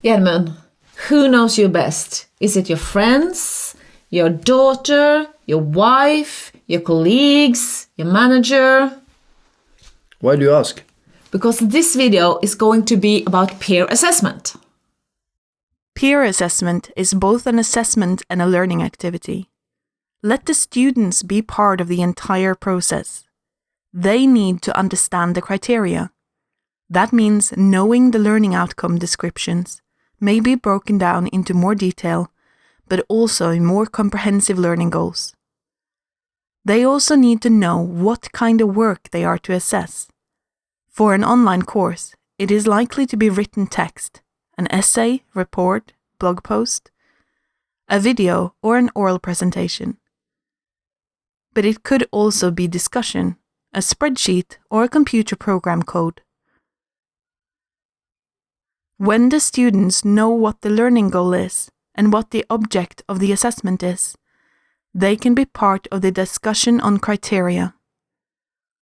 Edmund, who knows you best? Is it your friends, your daughter, your wife, your colleagues, your manager? Why do you ask? Because this video is going to be about peer assessment. Peer assessment is both an assessment and a learning activity. Let the students be part of the entire process. They need to understand the criteria. That means knowing the learning outcome descriptions may be broken down into more detail, but also in more comprehensive learning goals. They also need to know what kind of work they are to assess. For an online course, it is likely to be written text, an essay, report, blog post, a video, or an oral presentation. But it could also be discussion, a spreadsheet, or a computer program code. When the students know what the learning goal is and what the object of the assessment is, they can be part of the discussion on criteria.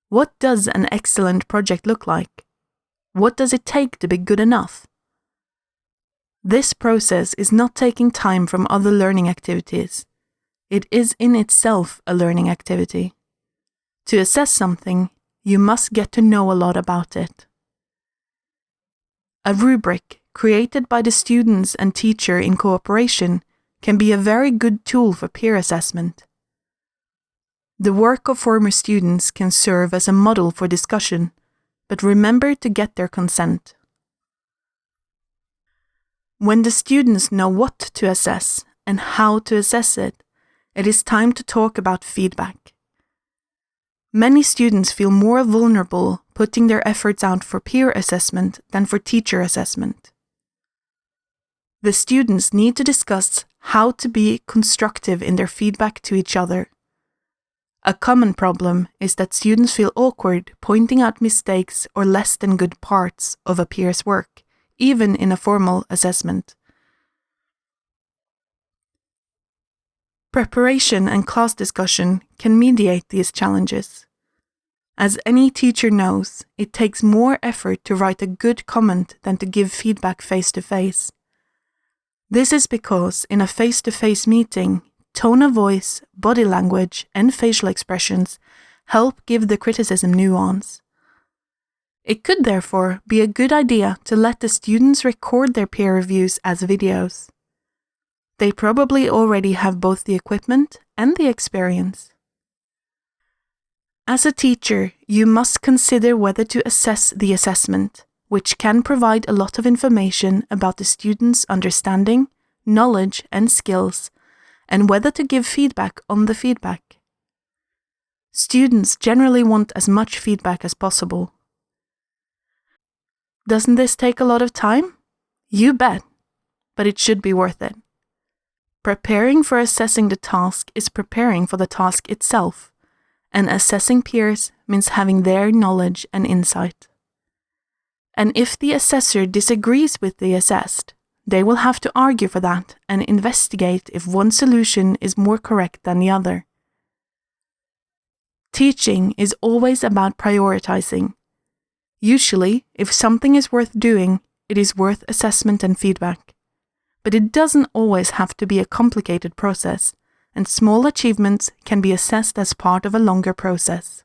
What does an excellent project look like? What does it take to be good enough? This process is not taking time from other learning activities. It is in itself a learning activity. To assess something, you must get to know a lot about it. A rubric created by the students and teacher in cooperation can be a very good tool for peer assessment. The work of former students can serve as a model for discussion, but remember to get their consent. When the students know what to assess and how to assess it, it is time to talk about feedback. Many students feel more vulnerable putting their efforts out for peer assessment than for teacher assessment. The students need to discuss how to be constructive in their feedback to each other. A common problem is that students feel awkward pointing out mistakes or less than good parts of a peer's work, even in a formal assessment. Preparation and class discussion can mediate these challenges. As any teacher knows, it takes more effort to write a good comment than to give feedback face-to-face. This is because in a face-to-face meeting, tone of voice, body language, and facial expressions help give the criticism nuance. It could therefore be a good idea to let the students record their peer reviews as videos. They probably already have both the equipment and the experience. As a teacher, you must consider whether to assess the assessment, which can provide a lot of information about the students' understanding, knowledge, and skills, and whether to give feedback on the feedback. Students generally want as much feedback as possible. Doesn't this take a lot of time? You bet, but it should be worth it. Preparing for assessing the task is preparing for the task itself, and assessing peers means having their knowledge and insight. And if the assessor disagrees with the assessed, they will have to argue for that and investigate if one solution is more correct than the other. Teaching is always about prioritizing. Usually, if something is worth doing, it is worth assessment and feedback. But it doesn't always have to be a complicated process, and small achievements can be assessed as part of a longer process.